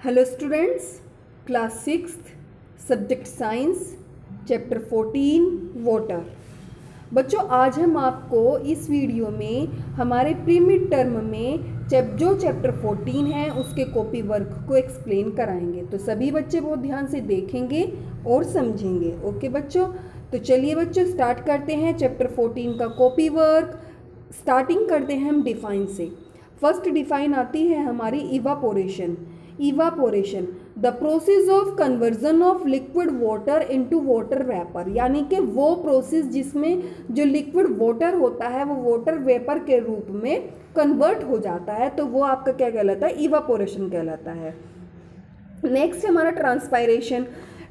Hello students, class 6th subject science chapter 14 water. बच्चों, आज हम आपको इस वीडियो में हमारे प्री मिड टर्म में जो चैप्टर 14 है उसके कॉपी वर्क को एक्सप्लेन कराएंगे। तो सभी बच्चे बहुत ध्यान से देखेंगे और समझेंगे। ओके बच्चों, तो चलिए बच्चों स्टार्ट करते हैं चैप्टर 14 का कॉपी वर्क। स्टार्टिंग करते हैं हम डिफाइन से। फर्स्ट डिफाइन आती है हमारी evaporation. Evaporation the process of conversion of liquid water into water vapour, यानी कि वो प्रोसेस जिसमें जो लिक्विड वाटर होता है वो वाटर वेपर के रूप में कन्वर्ट हो जाता है, तो वो आपका क्या कहलाता है? इवापोरेशन कहलाता है। नेक्स्ट हमारा ट्रांसपायरेशन।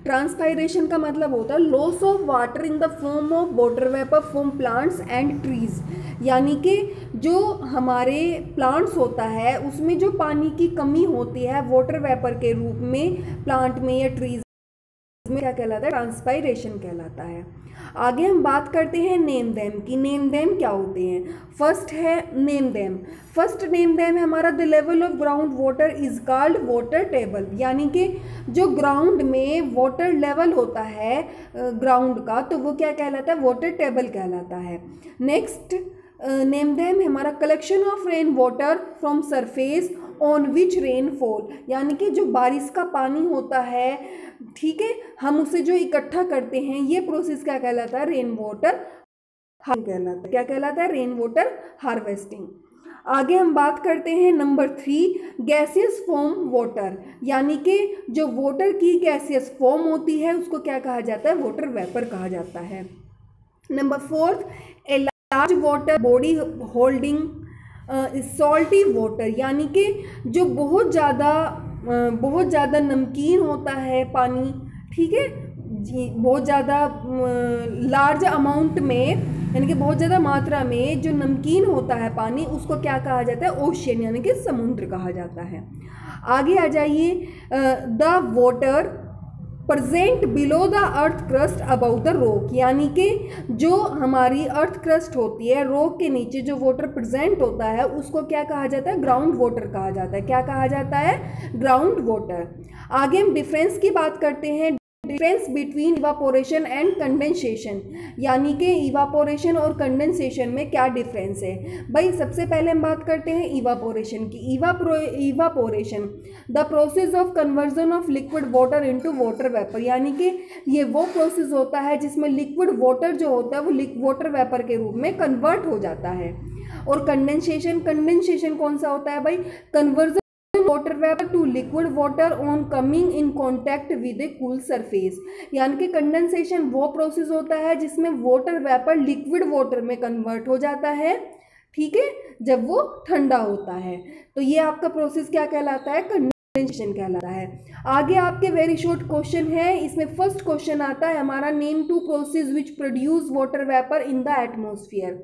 ट्रांसपायरेशन का मतलब होता है loss of water in the form of water vapour from plants and trees, यानी कि जो हमारे प्लांट्स होता है उसमें जो पानी की कमी होती है वाटर वेपर के रूप में प्लांट में या ट्रीज में, क्या कहलाता है? ट्रांसपायरेशन कहलाता है। आगे हम बात करते हैं नेम देम की। नेम देम क्या होते हैं? फर्स्ट है name them. First name them है हमारा the level of ground water is called water table, यानी कि जो ग्राउंड में वाटर लेवल होता है ग्राउंड का, तो वो क्या कहलाता है? वाटर टेबल कहलाता है। नेक्स्ट नेम देम हमारा collection of rain water from surface on which rain fall, यानी कि जो बारिश का पानी होता है, ठीक है, हम उसे जो इकट्ठा करते हैं, ये प्रोसेस क्या कहलाता है? रेन वाटर कहलाता है। क्या कहलाता है? Rain water harvesting. आगे हम बात करते हैं नंबर 3 गैसियस फॉर्म वाटर, यानी कि जो वाटर की गैसियस फॉर्म होती है उसको क्या कहा जाता है? वाटर वेपर कहा जाता है। Number 4 a large water body holding salty water, यानी कि जो बहुत ज़्यादा नमकीन होता है पानी, ठीक है जी, बहुत ज़्यादा लार्ज अमाउंट में, यानी कि बहुत ज़्यादा मात्रा में जो नमकीन होता है पानी, उसको क्या कहा जाता है? ओशियन, यानी कि समुद्र कहा जाता है। आगे आ जाइए, the water present below the earth crust about the rock, यानी कि जो हमारी अर्थ क्रस्ट होती है, रॉक के नीचे जो वाटर प्रेजेंट होता है उसको क्या कहा जाता है? ग्राउंड वाटर कहा जाता है। क्या कहा जाता है? Ground water. आगे हम डिफरेंस की बात करते हैं। Difference between evaporation and condensation, यानी कि इवापोरेशन और कंडेंसेशन में क्या डिफरेंस है? भाई सबसे पहले हम बात करते हैं इवापोरेशन की। Evaporation the process of conversion of liquid water into water vapour, यानी कि ये वो प्रोसेस होता है जिसमें लिक्विड वाटर जो होता है वो वाटर वेपर के रूप में कन्वर्ट हो जाता है। और कंडेंसेशन कौन सा होता है भाई? Conversion water vapour to liquid water on coming in contact with a cool surface, यानी कि कंडेंसेशन वो प्रोसेस होता है जिसमें वाटर वेपर लिक्विड वाटर में कन्वर्ट हो जाता है, ठीक है, जब वो ठंडा होता है। तो ये आपका प्रोसेस क्या कहलाता है? कंडेंसेशन कहलाता है। आगे आपके वेरी शॉर्ट क्वेश्चन है, इसमें फर्स्ट क्वेश्चन आता है हमारा name 2 process which produce water vapour in the atmosphere,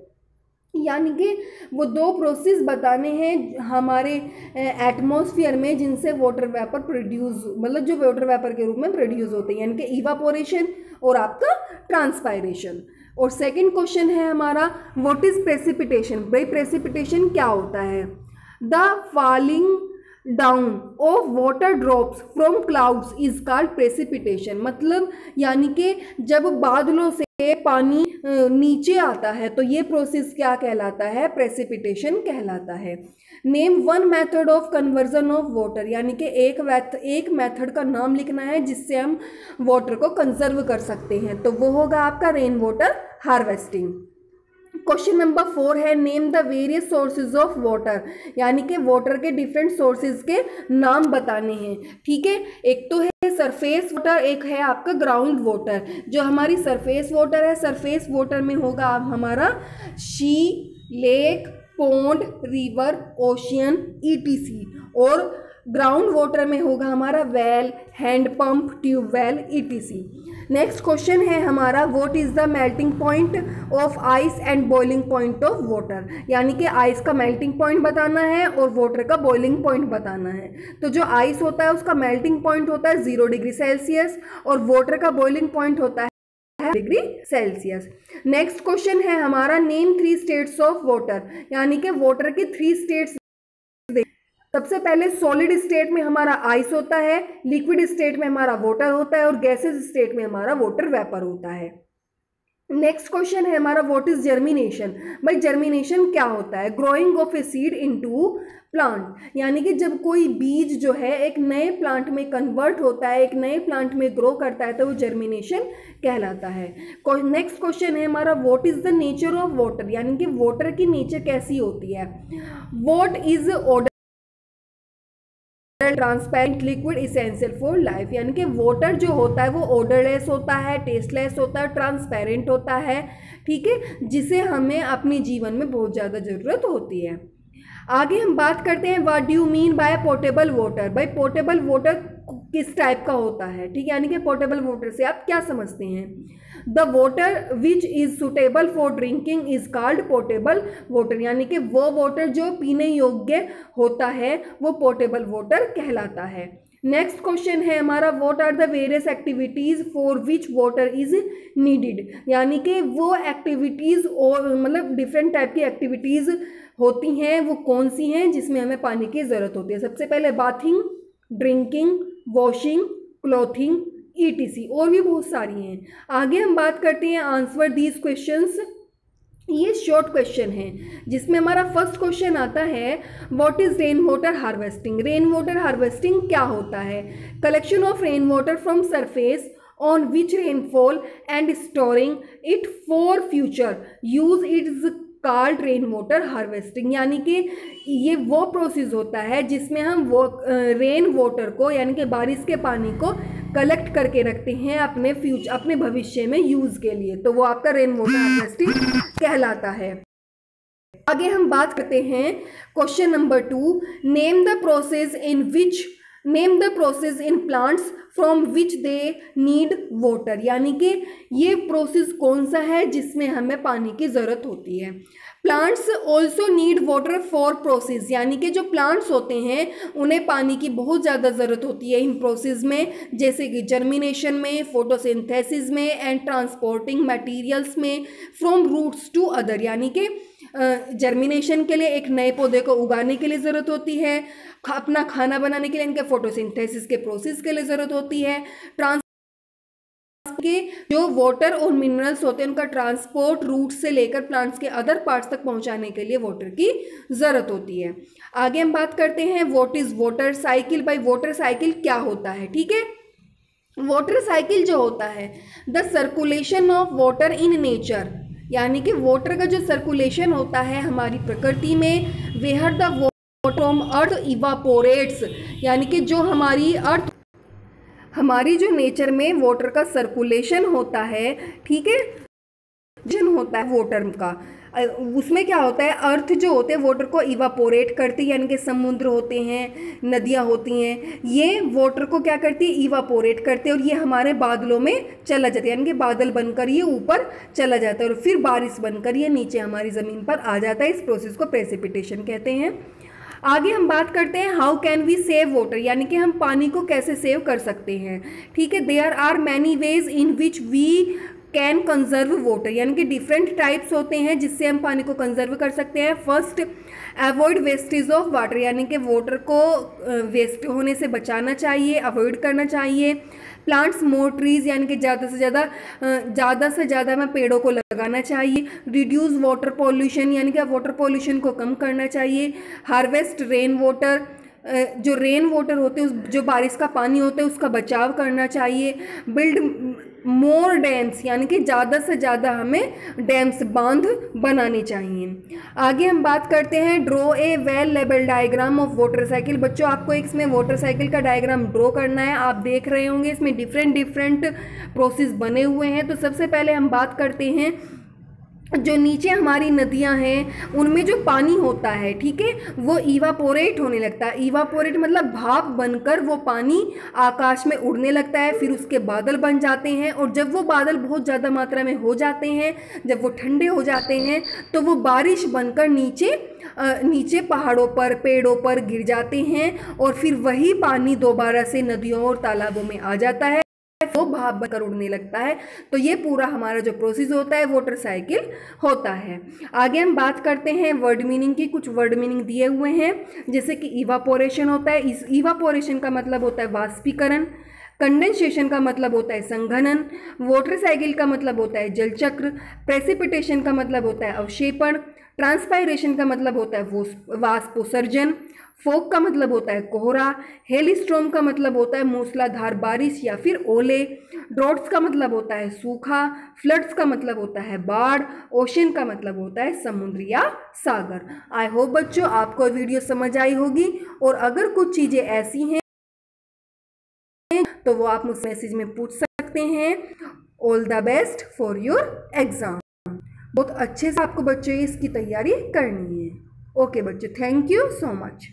यानी कि वो 2 प्रोसेस बताने हैं हमारे एटमॉस्फेयर में जिनसे वाटर वेपर प्रोड्यूस, मतलब जो वाटर वेपर के रूप में प्रोड्यूस होते हैं, यानी कि इवापोरेशन और आपका ट्रांसपायरेशन। और सेकंड क्वेश्चन है हमारा व्हाट इज प्रेसिपिटेशन। भाई प्रेसिपिटेशन क्या होता है? The falling down of water drops from clouds is called precipitation, मतलब यानी कि जब बादलों से पानी नीचे आता है तो ये प्रोसेस क्या कहलाता है? प्रेसिपिटेशन कहलाता है। Name 1 method of conversion of water, यानी कि एक मेथड का नाम लिखना है जिससे हम वाटर को कंजर्व कर सकते हैं, तो वो होगा आपका rain water harvesting. Question number 4 है name the various sources of water, यानी कि वाटर के डिफरेंट सोर्सेज के नाम बताने हैं, ठीक है। एक तो है सरफेस वाटर, एक है आपका ग्राउंड वाटर। जो हमारी सरफेस वाटर है, सरफेस वाटर में होगा आप हमारा sea, lake, pond, river, ocean, ETC, और ग्राउंड वाटर में होगा हमारा well, hand pump, tubewell, ETC. Next question है हमारा what is the melting point of ice and boiling point of water, यानी कि आइस का मेल्टिंग पॉइंट बताना है और वाटर का बॉइलिंग पॉइंट बताना है। तो जो आइस होता है उसका मेल्टिंग पॉइंट होता है 0 डिग्री सेल्सियस और वाटर का बॉइलिंग पॉइंट होता है डिग्री सेल्सियस। नेक्स्ट क्वेश्चन है हमारा नेम 3 स्टेट्स ऑफ वाटर, यानी कि वाटर के 3 स्टेट्स सबसे पहले सॉलिड स्टेट में हमारा आइस होता है, लिक्विड स्टेट में हमारा वाटर होता है और गैसेस स्टेट में हमारा वाटर वेपर होता है। नेक्स्ट क्वेश्चन है हमारा व्हाट इज जर्मिनेशन। भाई जर्मिनेशन क्या होता है? Growing of a seed into plant, यानी कि जब कोई बीज जो है एक नए प्लांट में कन्वर्ट होता है, एक नए प्लांट में ग्रो करता है, तो वो जर्मिनेशन कहलाता है। नेक्स्ट क्वेश्चन है हमारा what is the nature of water, यानी कि वाटर की नेचर कैसी होती है। What is order transparent liquid essential for life, यानी कि वाटर जो होता है वो ऑर्डरलेस होता है, टेस्टलेस होता है, ट्रांसपेरेंट होता है, ठीक है, जिसे हमें अपने जीवन में बहुत ज़्यादा ज़रूरत होती है। आगे हम बात करते हैं what do you mean by portable water. भाई पोर्टेबल वाटर किस टाइप का होता है, ठीक है, यानी कि पोर्टेबल वाटर से आप क्या समझते हैं। The water which is suitable for drinking is called portable water, यानी कि वो वाटर जो पीने योग्य होता है वो पोर्टेबल वाटर कहलाता है। नेक्स्ट क्वेश्चन है हमारा what are the various activities for which water is needed, यानी कि वो एक्टिविटीज़ और मतलब डिफरेंट टाइप की एक्टिविटीज़ होती हैं, वो कौन सी हैं जिसमें हमें पानी की ज़रूरत होती है। सबसे पहले bathing, drinking, washing, clothing, ETC, और भी बहुत सारी हैं। आगे हम बात करते हैं आंसर दीज क्वेश्चंस। ये शॉर्ट क्वेश्चन है जिसमें हमारा फर्स्ट क्वेश्चन आता है what is rain water harvesting. Rain water harvesting क्या होता है? Collection of rain water from surface on which rainfall and storing it for future use it's called rain water harvesting, यानी कि ये वो प्रोसेस होता है जिसमें हम वो रेन वाटर को यानी कि बारिश के पानी को कलेक्ट करके रखते हैं अपने भविष्य में यूज़ के लिए, तो वो आपका रेन वाटर हार्वेस्टिंग कहलाता है। आगे हम बात करते हैं question number 2, name the process in plants from which they need water, यानी कि ये प्रोसेस कौन सा है जिसमें हमें पानी की ज़रूरत होती है। Plants also need water for process, यानी कि जो प्लांट्स होते हैं उन्हें पानी की बहुत ज़्यादा ज़रूरत होती है इन प्रोसेस में, जैसे कि जर्मिनेशन में, फोटोसिंथेसिस में एंड ट्रांसपोर्टिंग मटेरियल्स में फ्रॉम रूट्स टू अदर, यानी कि जर्मिनेशन के लिए एक नए पौधे को उगाने के लिए ज़रूरत होती है, अपना खाना बनाने के लिए इनके फोटोसिंथेसिस के प्रोसेस के लिए ज़रूरत होती है, के जो वाटर और मिनरल्स होते हैं उनका ट्रांसपोर्ट रूट से लेकर प्लांट्स के अदर पार्ट्स तक पहुंचाने के लिए वाटर की ज़रूरत होती है। आगे हम बात करते हैं व्हाट इज़ वाटर साइकिल। भाई वाटर साइकिल क्या होता है, ठीक है। वाटर साइकिल जो होता है the circulation of water in nature, यानी कि वाटर का जो सर्कुलेशन होता है हमारी प्रकृति में, वेयर द वाटर फ्रॉम अर्थ इवापोरेट्स, यानी कि जो हमारी जो नेचर में वाटर का सर्कुलेशन होता है, ठीक है, होता है वाटर का, उसमें क्या होता है अर्थ जो होते हैं वाटर को इवापोरेट करती है, यानी कि समुद्र होते हैं, नदियाँ होती हैं, ये वाटर को क्या करती है इवापोरेट करते हैं और ये हमारे बादलों में चला जाता है, यानी कि बादल बनकर ये ऊपर चला जाता है और फिर बारिश बनकर ये नीचे हमारी ज़मीन पर आ जाता है। इस प्रोसेस को प्रेसिपिटेशन कहते हैं। आगे हम बात करते हैं how can we save water, यानी कि हम पानी को कैसे सेव कर सकते हैं, ठीक है। There are many ways in which we can conserve water, यानी कि डिफरेंट टाइप्स होते हैं जिससे हम पानी को कंजर्व कर सकते हैं। First, avoid wastage of water, यानी कि वाटर को वेस्ट होने से बचाना चाहिए, अवॉइड करना चाहिए। प्लांट्स मोर ट्रीज, यानी कि ज़्यादा से ज़्यादा हमें पेड़ों को लगाना चाहिए। रिड्यूस वाटर पॉल्यूशन, यानी कि वाटर पॉल्यूशन को कम करना चाहिए। हार्वेस्ट रेन वाटर, जो रेन वाटर होते हैं जो बारिश का पानी होता है उसका बचाव करना चाहिए। बिल्ड मोर डैम्स, यानी कि ज़्यादा से ज़्यादा हमें डैम्स बांध बनाने चाहिए। आगे हम बात करते हैं draw a well label diagram of water cycle. बच्चों आपको इसमें वाटर साइकिल का डायग्राम ड्रॉ करना है। आप देख रहे होंगे इसमें डिफरेंट प्रोसेस बने हुए हैं। तो सबसे पहले हम बात करते हैं जो नीचे हमारी नदियां हैं उनमें जो पानी होता है, ठीक है, वो इवापोरेट होने लगता है। इवापोरेट मतलब भाप बनकर वो पानी आकाश में उड़ने लगता है, फिर उसके बादल बन जाते हैं और जब वो बादल बहुत ज़्यादा मात्रा में हो जाते हैं, जब वो ठंडे हो जाते हैं तो वो बारिश बनकर नीचे पहाड़ों पर, पेड़ों पर गिर जाते हैं और फिर वही पानी दोबारा से नदियों और तालाबों में आ जाता है। वो भाप बनकर उड़ने लगता है। तो ये पूरा हमारा जो प्रोसेस होता है वाटर साइकिल होता है। आगे हम बात करते हैं वर्ड मीनिंग की। कुछ वर्ड मीनिंग दिए हुए हैं, जैसे कि इवापोरेशन होता है। इस इवापोरेशन का मतलब होता है वाष्पीकरण। कंडेंसेशन का मतलब होता है संघनन। वाटर साइकिल का मतलब होता है जलचक्र। प्रेसिपिटेशन का मतलब होता है अवक्षेपण। ट्रांसपायरेशन का मतलब होता है वाष्पोत्सर्जन। फोग का मतलब होता है कोहरा। हेलिस्ट्रोम का मतलब होता है मूसलाधार बारिश या फिर ओले। ड्रॉट्स का मतलब होता है सूखा। फ्लड्स का मतलब होता है बाढ़। ओशन का मतलब होता है समुद्र या सागर। आई होप बच्चों आपको वीडियो समझ आई होगी, और अगर कुछ चीज़ें ऐसी हैं तो वो आप मुझसे मैसेज में पूछ सकते हैं। All the best for your exam. बहुत अच्छे से आपको बच्चों इसकी तैयारी करनी है। ओके बच्चों, थैंक यू सो मच।